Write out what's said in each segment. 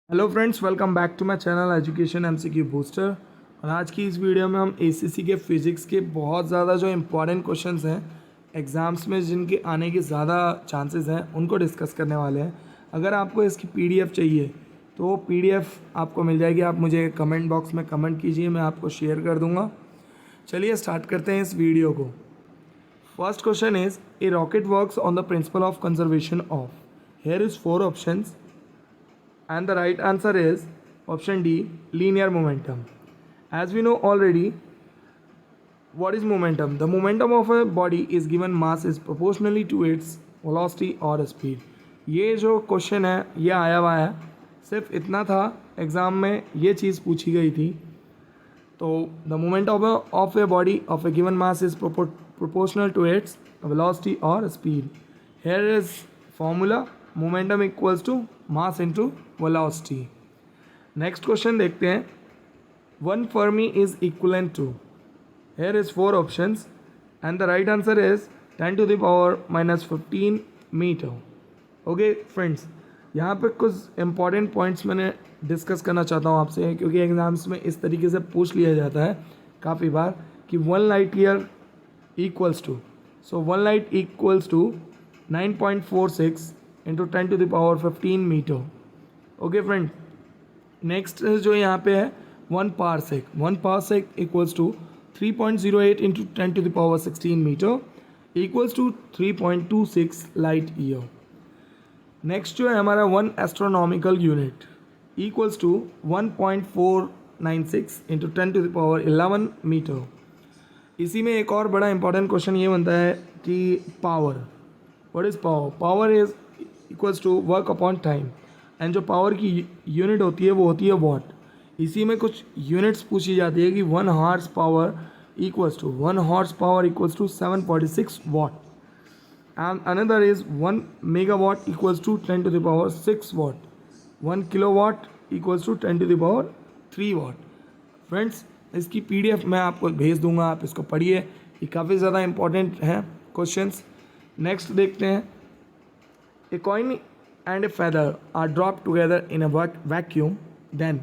Hello friends, welcome back to my channel education MCQ booster. और आज की इस वीडियो में हम एसीसी के फिज़िक्स के बहुत ज़्यादा जो इम्पॉर्टेंट क्वेश्चंस हैं एग्ज़ाम्स में जिनके आने के ज़्यादा चांसेस हैं उनको डिस्कस करने वाले हैं। अगर आपको इसकी पीडीएफ चाहिए तो पीडीएफ आपको मिल जाएगी। आप मुझे कमेंट बॉक्स में कमेंट कीजिए, मैं आपको शेयर कर दूँगा। चलिए स्टार्ट करते हैं इस वीडियो को। First question is a rocket works on the principle of conservation of. Hair is 4 options and the right answer is option D, linear momentum. As we know already, what is momentum? The momentum of a body is given mass is proportionally to its velocity or speed. ये जो question है ये आया हुआ है, सिर्फ इतना था एग्ज़ाम में ये चीज़ पूछी गई थी। तो the moment of a body of A given mass is proportional to its velocity or speed. Here is formula, momentum equals to mass into velocity. Next question देखते हैं। One fermi is equivalent to. Here is 4 options and the right answer is 10 to the power -15 metre. Okay friends, यहाँ पे कुछ important points मैंने discuss करना चाहता हूँ आपसे, क्योंकि एग्जाम्स में इस तरीके से पूछ लिया जाता है काफ़ी बार कि 1 light year equals to, so 1 light equals to 9.46 into 10 to the power 15 metre. Okay friend, next जो यहाँ पे है 1 parsec. 1 parsec equals to 3.08 into 10 to the power 16 metre equals to 3.26 light year. Next जो है हमारा 1 astronomical unit equals to 1.496 into 10 to the power 11 metre. इसी में एक और बड़ा इंपॉर्टेंट क्वेश्चन ये बनता है कि power, what is power? Power is equals to work upon time, and जो पावर की यूनिट होती है वो होती है वॉट। इसी में कुछ यूनिट्स पूछी जाती है कि 1 horse power equals to 1 horse power equals to 746 watt, and another is 1 megawatt equals to 10 to the power 6 watt, 1 kilowatt equals to 10 to the power 3 watt. Friends, इसकी पीडीएफ मैं आपको भेज दूंगा, आप इसको पढ़िए, ये काफ़ी ज़्यादा इंपॉर्टेंट हैं क्वेश्चंस। नेक्स्ट देखते हैं। A coin and a feather are drop together in a vacuum, then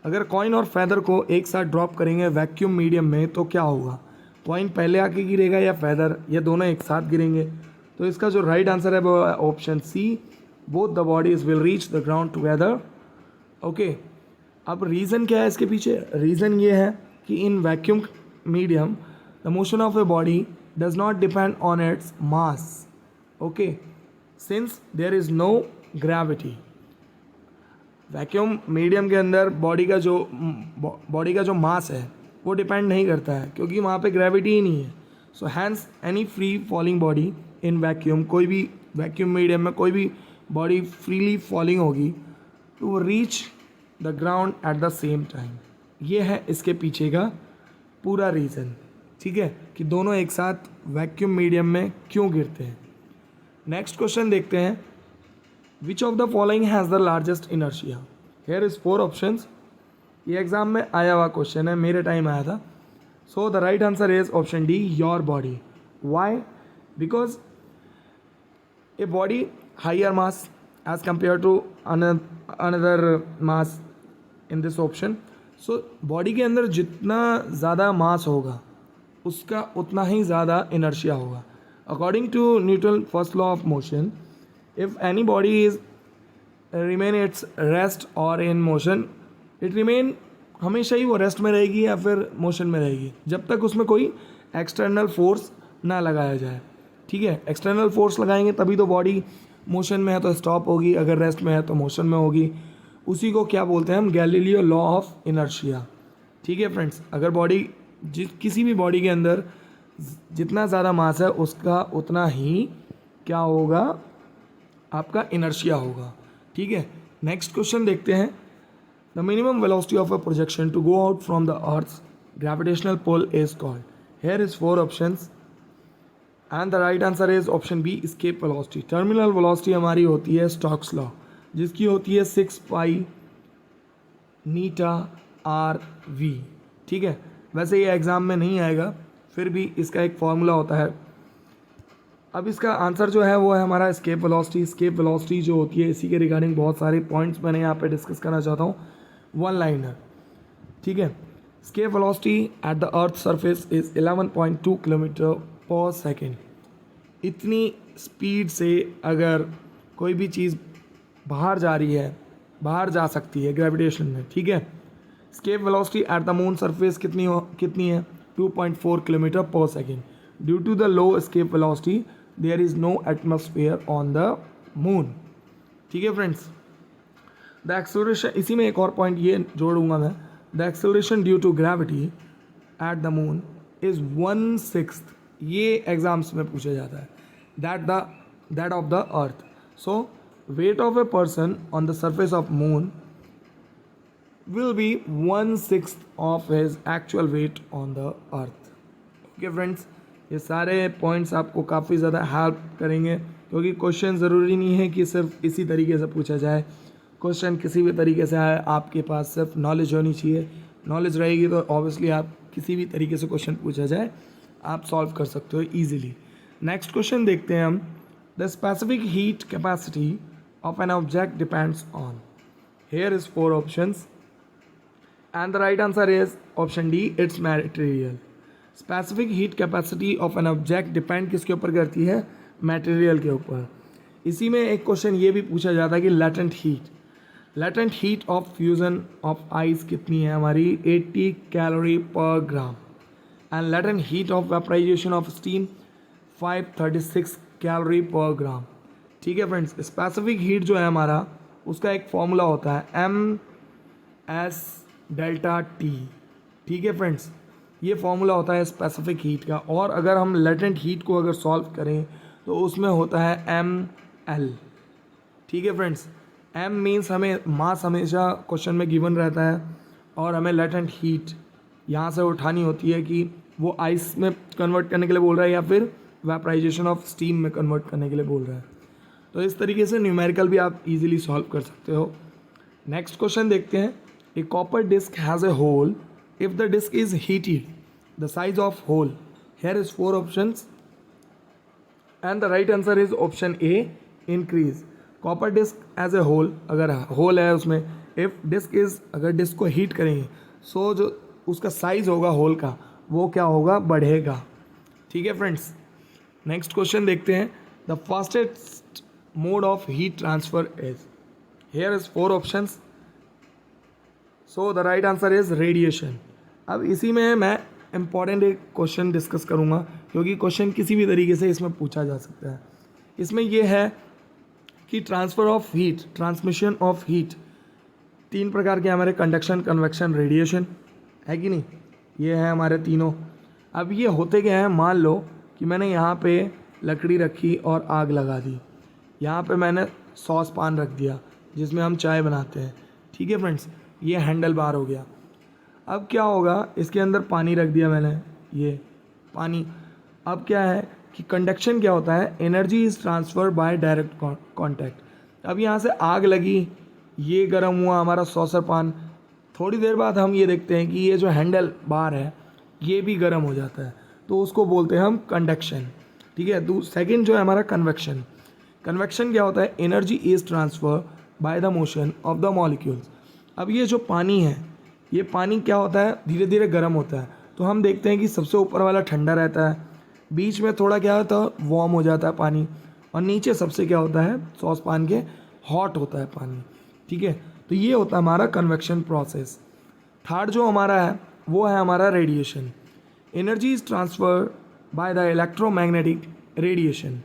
अगर कॉइन और फेदर को एक साथ ड्रॉप करेंगे वैक्यूम मीडियम में तो क्या होगा? कॉइन पहले आके गिरेगा या फेदर, ये दोनों एक साथ गिरेंगे? तो इसका जो राइट आंसर है वो option C, both the bodies will reach the ground together. Okay, अब रीज़न क्या है इसके पीछे? रीज़न ये है कि in vacuum medium the motion of a body does not depend on its mass. Okay, since there is no gravity. Vacuum medium के अंदर बॉडी का जो मास है वो डिपेंड नहीं करता है, क्योंकि वहाँ पे ग्रेविटी ही नहीं है। So hence any free falling body in vacuum, कोई भी वैक्यूम मीडियम में कोई भी बॉडी फ्रीली फॉलिंग होगी तो वो reach the ground at the same time. ये है इसके पीछे का पूरा रीज़न, ठीक है, कि दोनों एक साथ वैक्यूम मीडियम में क्यों गिरते हैं। नेक्स्ट क्वेश्चन देखते हैं। Which of the following has the largest inertia? Here is 4 options. ये एग्जाम में आया हुआ क्वेश्चन है, मेरे टाइम आया था। So the right answer is option D, your body. Why? Because a body higher mass as compare to another mass in this option. So body के अंदर जितना ज़्यादा मास होगा उसका उतना ही ज़्यादा इनर्शिया होगा। According to Newton first law of motion, if any body is remain its rest और इन मोशन, इट रिमेन, हमेशा ही वो रेस्ट में रहेगी या फिर मोशन में रहेगी जब तक उसमें कोई एक्सटर्नल फोर्स ना लगाया जाए। ठीक है, एक्सटर्नल फोर्स लगाएंगे तभी तो बॉडी मोशन में है तो स्टॉप होगी, अगर रेस्ट में है तो मोशन में होगी। उसी को क्या बोलते हैं हम? Galileo law of inertia. ठीक है फ्रेंड्स, अगर बॉडी किसी भी बॉडी के अंदर जितना ज़्यादा मास है उसका उतना ही क्या होगा? आपका इनर्शिया होगा। ठीक है, नेक्स्ट क्वेश्चन देखते हैं। The minimum velocity of a projection to go out from the earth's gravitational pull is called. Here is 4 options and the right answer is option B, escape velocity. Terminal velocity हमारी होती है Stokes law, जिसकी होती है 6 पाई नीटा are we. ठीक है, वैसे ये एग्ज़ाम में नहीं आएगा, फिर भी इसका एक फॉर्मूला होता है अब इसका आंसर जो है वो है हमारा एस्केप वेलोसिटी। एस्केप वेलोसिटी जो होती है, इसी के रिगार्डिंग बहुत सारे पॉइंट्स मैंने यहाँ पे डिस्कस करना चाहता हूँ, वन लाइनर। ठीक है, escape velocity at the earth surface is 11.2 kilometre पर सेकेंड। इतनी स्पीड से अगर कोई भी चीज़ बाहर जा रही है, बाहर जा सकती है ग्रेविटेशन में। ठीक है, escape velocity at the moon surface कितनी है? 2.4 किलोमीटर पर second. Due to the low escape velocity there is no atmosphere on the moon. ठीक है फ्रेंड्स, द एक्सेलरेशन, इसी में एक और पॉइंट ये जोड़ूंगा मैं, the acceleration due to gravity at the moon is 1/6। ये एग्जाम्स में पूछा जाता है, that of the earth. So weight of a person on the surface of moon will be 1/6 of his actual weight on the earth। Okay friends, ये सारे points आपको काफ़ी ज़्यादा हेल्प करेंगे, क्योंकि क्वेश्चन ज़रूरी नहीं है कि सिर्फ इसी तरीके से पूछा जाए। क्वेश्चन किसी भी तरीके से आए, आपके पास सिर्फ नॉलेज होनी चाहिए। नॉलेज रहेगी तो ऑब्वियसली आप किसी भी तरीके से क्वेश्चन पूछा जाए आप सॉल्व कर सकते हो ईजिली। नेक्स्ट क्वेश्चन देखते हैं हम। The specific heat capacity of an object depends on. Hair is 4 options and the right answer is option D, its material। specific heat capacity of an object depend किसके ऊपर करती है? Material के ऊपर। इसी में एक क्वेश्चन ये भी पूछा जाता है कि latent heat of fusion of ice कितनी है हमारी? 80 कैलोरी पर ग्राम। and latent heat of vaporization of steam 536 calorie पर ग्राम। ठीक है फ्रेंड्स, स्पेसिफिक हीट जो है हमारा, उसका एक फॉर्मूला होता है MS डेल्टा टी। ठीक है फ्रेंड्स, ये फॉर्मूला होता है स्पेसिफिक हीट का। और अगर हम लेटेंट हीट को अगर सॉल्व करें तो उसमें होता है ML। ठीक है फ्रेंड्स, M मीन्स हमें मास हमेशा क्वेश्चन में गिवन रहता है, और हमें लेटेंट हीट यहाँ से उठानी होती है कि वो आइस में कन्वर्ट करने के लिए बोल रहा है या फिर वेपराइजेशन ऑफ स्टीम में कन्वर्ट करने के लिए बोल रहा है। तो इस तरीके से न्यूमेरिकल भी आप इजीली सॉल्व कर सकते हो। नेक्स्ट क्वेश्चन देखते हैं। A copper disc has a hole. If the disc is heated, the size of hole. Here is 4 options, and the right answer is option A, increase। Copper disc as a whole, अगर whole है उसमें, if disc is, अगर disc को heat करेंगे, सो जो उसका size होगा whole का वो क्या होगा? बढ़ेगा। ठीक है फ्रेंड्स, नेक्स्ट क्वेश्चन देखते हैं। The fastest mode of heat transfer is. Hair is 4 options, so the right answer is radiation. अब इसी में मैं इम्पॉर्टेंट एक क्वेश्चन डिस्कस करूँगा, क्योंकि क्वेश्चन किसी भी तरीके से इसमें पूछा जा सकता है। इसमें यह है कि transfer of heat, transmission of heat 3 प्रकार के हमारे, कंडक्शन, कन्वेक्शन, रेडिएशन, है कि नहीं? ये है हमारे तीनों। अब ये होते क्या है, मान लो कि मैंने यहाँ पे लकड़ी रखी और आग लगा दी, यहाँ पे मैंने सॉस पैन रख दिया जिसमें हम चाय बनाते हैं। ठीक है फ्रेंड्स, ये हैंडल बार हो गया। अब क्या होगा, इसके अंदर पानी रख दिया मैंने, ये पानी। अब क्या है कि कंडक्शन क्या होता है? Energy is transfer by direct contact. अब यहाँ से आग लगी, ये गर्म हुआ हमारा सॉसर पान। थोड़ी देर बाद हम ये देखते हैं कि ये जो हैंडल बार है ये भी गर्म हो जाता है, तो उसको बोलते हैं हम कंडक्शन। ठीक है, सेकेंड जो है हमारा कन्वेक्शन। कन्वेक्शन क्या होता है? Energy is transfer by the motion of the molecules. अब ये जो पानी है, ये पानी क्या होता है? धीरे धीरे गर्म होता है। तो हम देखते हैं कि सबसे ऊपर वाला ठंडा रहता है, बीच में थोड़ा क्या होता है, वार्म हो जाता है पानी, और नीचे सबसे क्या होता है, सॉस पैन के हॉट होता है पानी। ठीक है, तो ये होता है हमारा कन्वेक्शन प्रोसेस। थर्ड जो हमारा है वो है हमारा radiation. Energy is transfer by the electromagnetic radiation.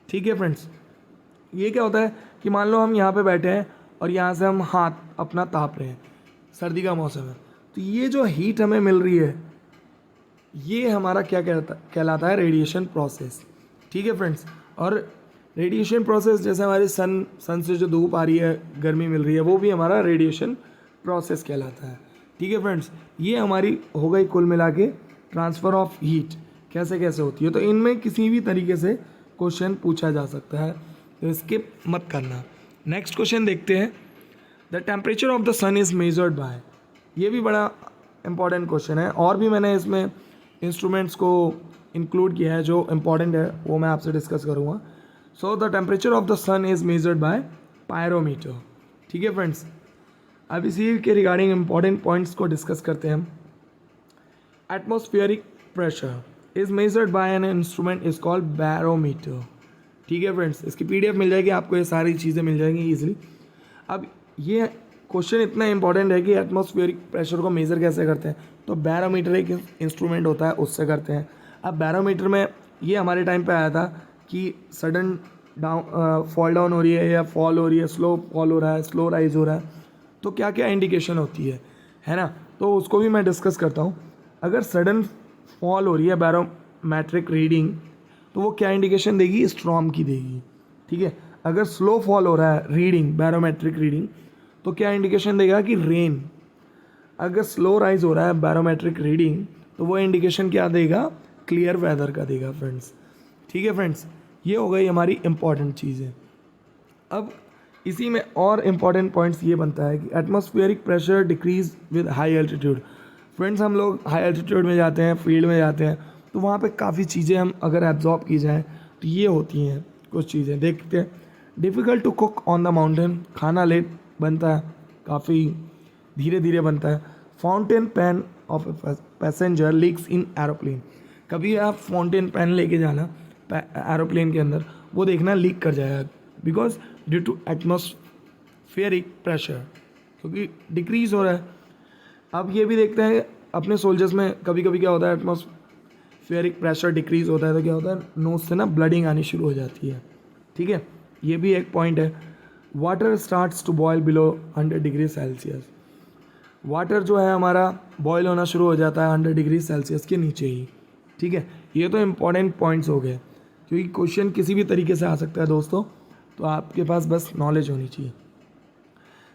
ठीक है फ्रेंड्स, ये क्या होता है कि मान लो हम यहाँ पे बैठे हैं और यहाँ से हम हाथ अपना ताप रहे हैं, सर्दी का मौसम है, तो ये जो हीट हमें मिल रही है ये हमारा क्या कहलाता है? Radiation process. ठीक है फ्रेंड्स, और रेडिएशन प्रोसेस जैसे हमारी सन से जो धूप आ रही है, गर्मी मिल रही है, वो भी हमारा रेडिएशन प्रोसेस कहलाता है। ठीक है फ्रेंड्स, ये हमारी हो गई कुल मिला के ट्रांसफ़र ऑफ हीट कैसे कैसे होती है। तो इनमें किसी भी तरीके से क्वेश्चन पूछा जा सकता है, तो स्किप मत करना। नेक्स्ट क्वेश्चन देखते हैं। The temperature of the sun is measured by. ये भी बड़ा इंपॉर्टेंट क्वेश्चन है, और भी मैंने इसमें इंस्ट्रूमेंट्स को इंक्लूड किया है जो इम्पॉर्टेंट है वो मैं आपसे डिस्कस करूँगा. So the temperature of the sun is measured by pyrometer. ठीक है फ्रेंड्स, अब इसी के रिगार्डिंग इम्पॉर्टेंट पॉइंट्स को डिस्कस करते हैं हम. Atmospheric pressure is measured by an instrument is called barometer. ठीक है फ्रेंड्स, इसकी PDF मिल जाएगी आपको, ये सारी चीज़ें मिल जाएंगी ईजिली. अब ये क्वेश्चन इतना इंपॉर्टेंट है कि एटमॉस्फेरिक प्रेशर को मेज़र कैसे करते हैं, तो बैरोमीटर एक इंस्ट्रूमेंट होता है, उससे करते हैं. अब बैरोमीटर में ये हमारे टाइम पे आया था कि सडन फॉल डाउन हो रही है या फॉल हो रही है, स्लो फॉल हो रहा है, स्लो राइज हो रहा है, तो क्या क्या इंडिकेशन होती है ना. तो उसको भी मैं डिस्कस करता हूँ. अगर सडन फॉल हो रही है बैरोमेट्रिक रीडिंग, तो वो क्या इंडिकेशन देगी, स्टॉर्म की देगी. ठीक है, अगर स्लो फॉल हो रहा है रीडिंग, बैरोमेट्रिक रीडिंग, तो क्या इंडिकेशन देगा कि रेन. अगर स्लो राइज हो रहा है बैरोमेट्रिक रीडिंग, तो वो इंडिकेशन क्या देगा, क्लियर वेदर का देगा फ्रेंड्स. ठीक है फ्रेंड्स, ये हो गई हमारी इंपॉर्टेंट चीज़ें. अब इसी में और इम्पॉर्टेंट पॉइंट्स ये बनता है कि atmospheric pressure decrease with high altitude. Friends, हम लोग हाई एल्टीट्यूड में जाते हैं, फील्ड में जाते हैं, तो वहाँ पे काफ़ी चीज़ें हम अगर एब्जॉर्ब की जाएँ तो ये होती हैं कुछ चीज़ें. देखते हैं, difficult to cook on the mountain, खाना लेट बनता है, काफ़ी धीरे धीरे बनता है. Fountain pen of a passenger leaks in aeroplane. कभी आप फाउंटेन पेन लेके जाना एरोप्लेन के अंदर, वो देखना लीक कर जाएगा, because due to atmospheric pressure, क्योंकि डिक्रीज़ हो रहा है. अब ये भी देखते हैं अपने सोल्जर्स में कभी कभी क्या होता है, एटमॉस्फेरिक प्रेशर डिक्रीज़ होता है तो क्या होता है, नोज से ना ब्लडिंग आनी शुरू हो जाती है. ठीक है, ये भी एक पॉइंट है. Water starts to boil below 100 degree Celsius. Water जो है हमारा बॉयल होना शुरू हो जाता है 100 डिग्री सेल्सियस के नीचे ही. ठीक है, ये तो इम्पॉर्टेंट पॉइंट्स हो गए, क्योंकि क्वेश्चन किसी भी तरीके से आ सकता है दोस्तों, तो आपके पास बस नॉलेज होनी चाहिए.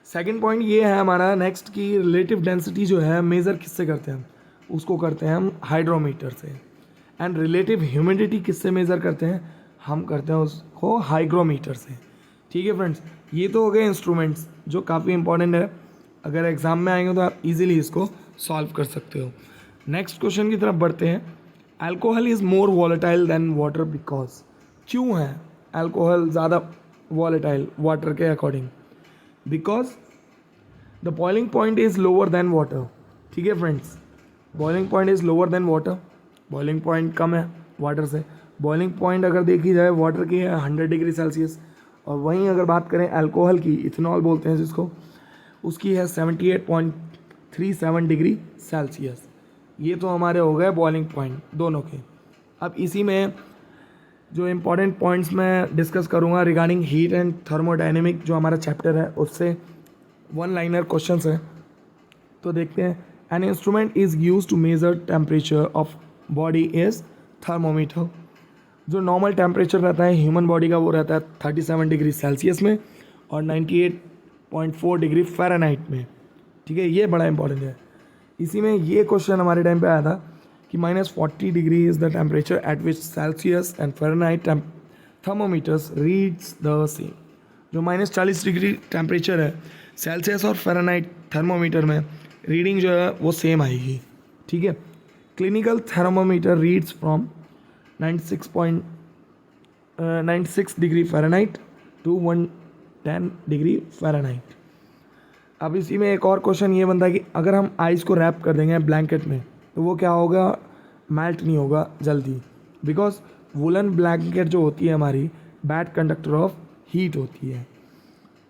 सेकंड पॉइंट ये है हमारा नेक्स्ट की रिलेटिव डेंसिटी जो है मेज़र किससे करते हैं, उसको करते हैं हम हाइड्रोमीटर से. एंड रिलेटिव ह्यूमिडिटी किससे मेज़र करते हैं, हम करते हैं उसको हाइग्रोमीटर से. ठीक है फ्रेंड्स, ये तो हो गए इंस्ट्रूमेंट्स जो काफ़ी इंपॉर्टेंट है, अगर एग्ज़ाम में आएंगे तो आप इजीली इसको सॉल्व कर सकते हो. नेक्स्ट क्वेश्चन की तरफ बढ़ते हैं. Alcohol is more volatile than water because. क्यों है अल्कोहल ज़्यादा वॉलेटाइल वाटर के according, because the boiling point is lower than water. ठीक है friends, boiling point is lower than water. Boiling point कम है वाटर से. बॉइलिंग पॉइंट अगर देखी जाए वाटर की है 100 डिग्री सेल्सियस, और वहीं अगर बात करें अल्कोहल की, इथेनॉल बोलते हैं जिसको, उसकी है 78.37 डिग्री सेल्सियस. ये तो हमारे हो गए बॉइलिंग पॉइंट दोनों के. अब इसी में जो इम्पॉर्टेंट पॉइंट्स मैं डिस्कस करूँगा रिगार्डिंग हीट एंड थर्मोडाइनमिक, जो हमारा चैप्टर है उससे वन लाइनर क्वेश्चंस है. तो देखते हैं. An instrument is use to measure temperature of body is thermometer. जो नॉर्मल टेम्परेचर रहता है ह्यूमन बॉडी का वो रहता है 37 डिग्री सेल्सियस में और 98.4 डिग्री फ़ारेनहाइट में. ठीक है, ये बड़ा इंपॉर्टेंट है. इसी में ये क्वेश्चन हमारे टाइम पे आया था कि -40 degree is the temperature at which Celsius and Fahrenheit thermometers reads the same. जो -40 डिग्री टेम्परेचर है सेल्सियस और फ़ारेनहाइट थर्मोमीटर में, रीडिंग जो है वो सेम आएगी. ठीक है, clinical thermometer reads from 96 degree Fahrenheit to 110 degree Fahrenheit. अब इसी में एक और क्वेश्चन ये बनता है कि अगर हम आइस को रैप कर देंगे ब्लैंकेट में, तो वो क्या होगा, मेल्ट नहीं होगा जल्दी, बिकॉज वुलन ब्लैंकेट जो होती है हमारी बैड कंडक्टर ऑफ हीट होती है.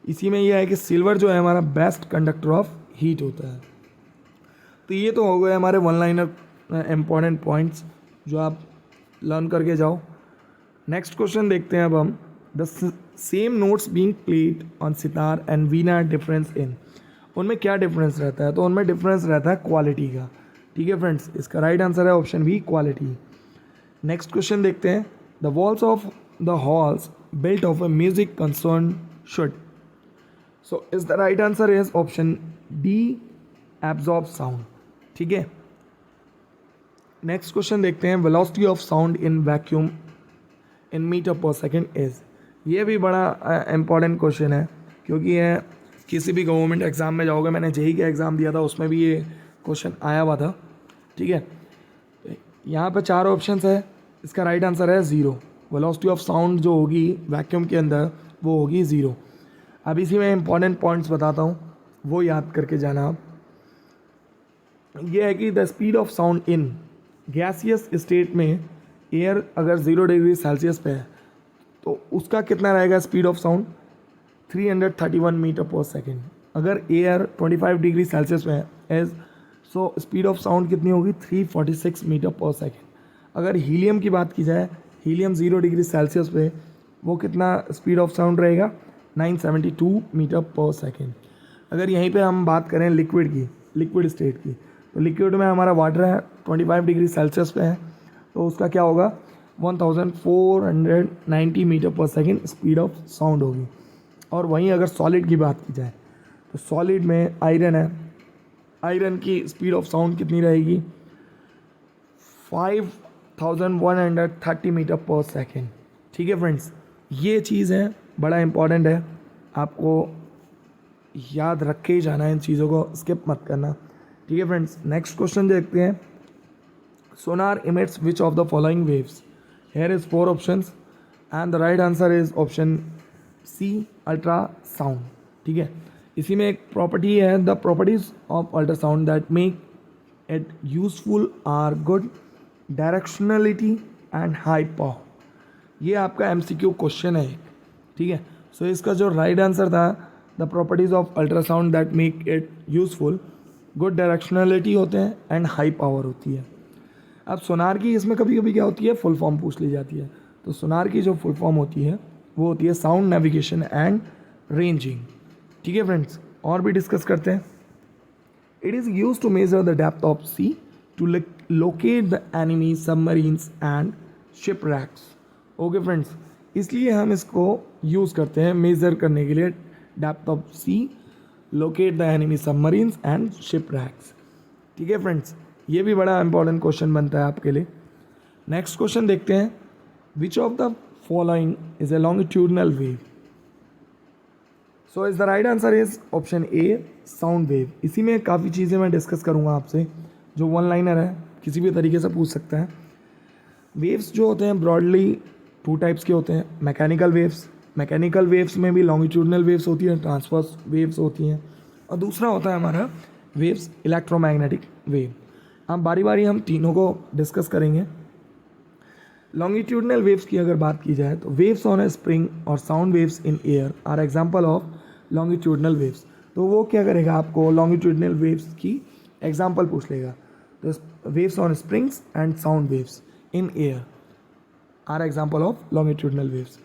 इसी में यह है कि सिल्वर जो है हमारा बेस्ट कंडक्टर ऑफ हीट होता है. तो ये तो हो गए हमारे वन लाइनर इम्पॉर्टेंट पॉइंट्स जो आप लर्न करके जाओ. नेक्स्ट क्वेश्चन देखते हैं अब हम. The same notes being played on sitar and Veena difference in. उनमें क्या डिफरेंस रहता है, तो उनमें डिफरेंस रहता है क्वालिटी का. ठीक है फ्रेंड्स, इसका राइट आंसर है option B, quality. Next question देखते हैं. The walls of the halls built of a music concern should. So is the right answer is option D, absorb sound. ठीक है, नेक्स्ट क्वेश्चन देखते हैं. Velocity of sound in vacuum in metre per second is. ये भी बड़ा important question है, क्योंकि ये किसी भी गवर्नमेंट एग्ज़ाम में जाओगे, मैंने जेई का एग्ज़ाम दिया था उसमें भी ये क्वेश्चन आया हुआ था. ठीक है, यहाँ पे 4 ऑप्शंस है. इसका राइट आंसर है 0। वेलोसिटी ऑफ साउंड जो होगी वैक्यूम के अंदर वो होगी 0। अब इसी में इंपॉर्टेंट पॉइंट्स बताता हूँ, वो याद करके जाना आप। ये है कि the speed of sound in gaseous state में एयर अगर 0 डिग्री सेल्सियस पे है तो उसका कितना रहेगा speed of sound, 331 metre per second. अगर एयर 25 डिग्री सेल्सियस में है as so speed of sound कितनी होगी, 346 मीटर पर सेकेंड। अगर हीलियम की बात की जाए, हीलियम 0 डिग्री सेल्सियस पे वो कितना स्पीड ऑफ साउंड रहेगा, 972 मीटर पर सेकेंड। अगर यहीं पे हम बात करें लिक्विड की, लिक्विड स्टेट की, तो लिक्विड में हमारा वाटर है 25 डिग्री सेल्सियस पे है तो उसका क्या होगा, 1490 metre per second speed of sound होगी। और वहीं अगर सॉलिड की बात की जाए तो सॉलिड में आयरन है, आयरन की स्पीड ऑफ साउंड कितनी रहेगी, 5130 मीटर पर सेकेंड। ठीक है फ्रेंड्स, ये चीज़ है, बड़ा इंपॉर्टेंट है, आपको याद रख के ही जाना है, इन चीज़ों को स्किप मत करना। ठीक है फ्रेंड्स, नेक्स्ट क्वेश्चन देखते हैं। Sonar emits which of the following waves, here is 4 options and the right answer is option C, ultrasound. ठीक है, इसी में एक प्रॉपर्टी है, the properties of ultrasound that make it useful are good directionality and high power. ये आपका MCQ question है एक। ठीक है, सो इसका जो राइट आंसर था, the properties of ultrasound that make it useful, good directionality होते हैं एंड हाई पावर होती है। अब सोनार की इसमें कभी कभी क्या होती है, फुल फॉर्म पूछ ली जाती है, तो सोनार की जो फुल फॉर्म होती है वो होती है साउंड नेविगेशन एंड रेंजिंग। ठीक है फ्रेंड्स, और भी डिस्कस करते हैं। It is use to measure the depth of sea to locate the enemy submarines and shipwrecks. Okay friends, इसलिए हम इसको यूज़ करते हैं मेज़र करने के लिए, depth of sea, locate the enemy submarines and shipwrecks. ठीक है फ्रेंड्स, ये भी बड़ा इंपॉर्टेंट क्वेश्चन बनता है आपके लिए। नेक्स्ट क्वेश्चन देखते हैं, which of the following is a longitudinal wave. So is the right answer is option A, sound wave. इसी में काफ़ी चीज़ें मैं डिस्कस करूँगा आपसे, जो वन लाइनर है, किसी भी तरीके से पूछ सकता है। वेव्स जो होते हैं ब्रॉडली 2 टाइप्स के होते हैं, मैकेनिकल वेव्स, मैकेनिकल वेव्स में भी लॉन्गिट्यूडनल वेव्स होती हैं, ट्रांसवर्स वेव्स होती हैं, और दूसरा होता है हमारा वेव्स इलेक्ट्रोमैग्नेटिक वेव। अब बारी बारी हम तीनों को डिस्कस करेंगे। लॉन्गिट्यूडनल वेव्स की अगर बात की जाए तो वेव्स ऑन ए स्प्रिंग और sound waves in air are example of longitudinal waves. तो वो क्या करेगा, आपको लॉन्गिट्यूडनल वेव्स की एग्जांपल पूछ लेगा। तो waves on springs and sound waves in air are example of longitudinal waves.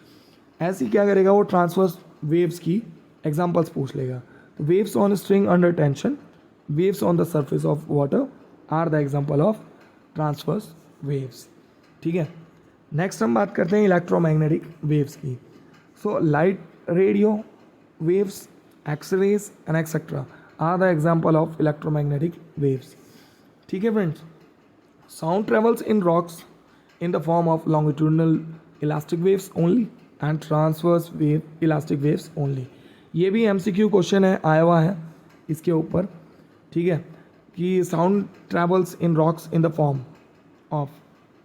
ऐसी क्या करेगा, वो ट्रांसवर्स वेव्स की एग्जांपल्स पूछ लेगा। तो waves on string under tension, waves on the surface of water are the example of transverse waves. ठीक है, नेक्स्ट हम बात करते हैं इलेक्ट्रोमैग्नेटिक वेव्स की। So light, radio waves, X-rays and etcetera are the example of electromagnetic waves. ठीक है friends, sound travels in rocks in the form of longitudinal elastic waves only and transverse wave elastic waves only। ये भी MCQ question है, आया हुआ है इसके ऊपर। ठीक है, कि sound travels in rocks in the form of,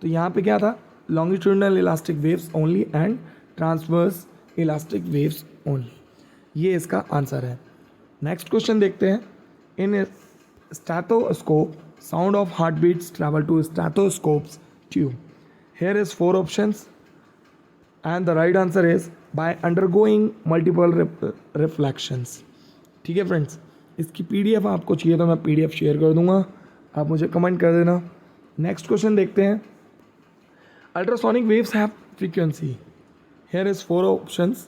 तो यहाँ पे क्या था, longitudinal elastic waves only and transverse elastic waves only. ये इसका आंसर है। नेक्स्ट क्वेश्चन देखते हैं। In stethoscope sound of heart beats travel to stethoscope's tube. Here is 4 options and the right answer is by undergoing multiple reflections। ठीक है friends, इसकी PDF आपको चाहिए तो मैं PDF शेयर कर दूंगा, आप मुझे कमेंट कर देना। नेक्स्ट क्वेश्चन देखते हैं। Ultrasonic waves have frequency. Here is 4 options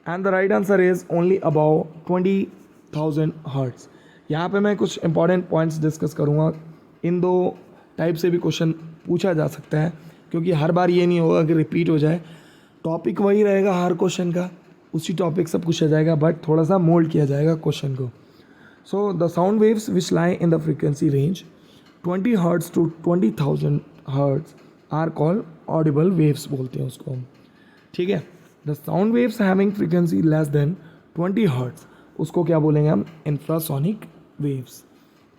and the right answer is only above 20,000 hertz। यहाँ पे मैं कुछ इंपॉर्टेंट पॉइंट्स डिस्कस करूँगा। इन 2 टाइप से भी क्वेश्चन पूछा जा सकता है, क्योंकि हर बार ये नहीं होगा कि रिपीट हो जाए, टॉपिक वही रहेगा हर क्वेश्चन का, उसी टॉपिक से पूछा जाएगा, बट थोड़ा सा मोल्ड किया जाएगा क्वेश्चन को। So the sound waves which lie in the frequency range 20 hertz to 20,000 hertz are called audible waves बोलते हैं उसको हम। ठीक है, the sound waves having frequency less than 20 hertz, उसको क्या बोलेंगे हम, इंफ्रासोनिक वेव्स।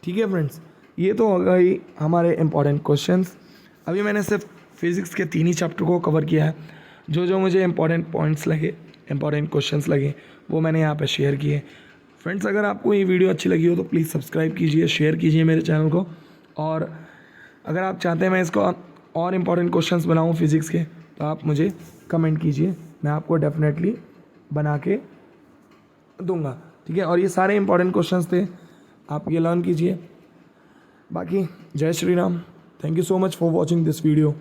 ठीक है फ्रेंड्स, ये तो हो गई हमारे इंपॉर्टेंट क्वेश्चंस। अभी मैंने सिर्फ फिज़िक्स के 3 ही चैप्टर को कवर किया है। जो जो मुझे इंपॉर्टेंट पॉइंट्स लगे, इंपॉर्टेंट क्वेश्चंस लगे, वो मैंने यहाँ पे शेयर किए। फ्रेंड्स, अगर आपको ये वीडियो अच्छी लगी हो तो प्लीज़ सब्सक्राइब कीजिए, शेयर कीजिए मेरे चैनल को। और अगर आप चाहते हैं मैं इसको और इंपॉर्टेंट क्वेश्चंस बनाऊँ फिज़िक्स के, तो आप मुझे कमेंट कीजिए, मैं आपको डेफिनेटली बना के दूंगा, ठीक है। और ये सारे इंपॉर्टेंट क्वेश्चंस थे, आप ये लर्न कीजिए। बाकी जय Shri Ram. Thank you so much for watching this video.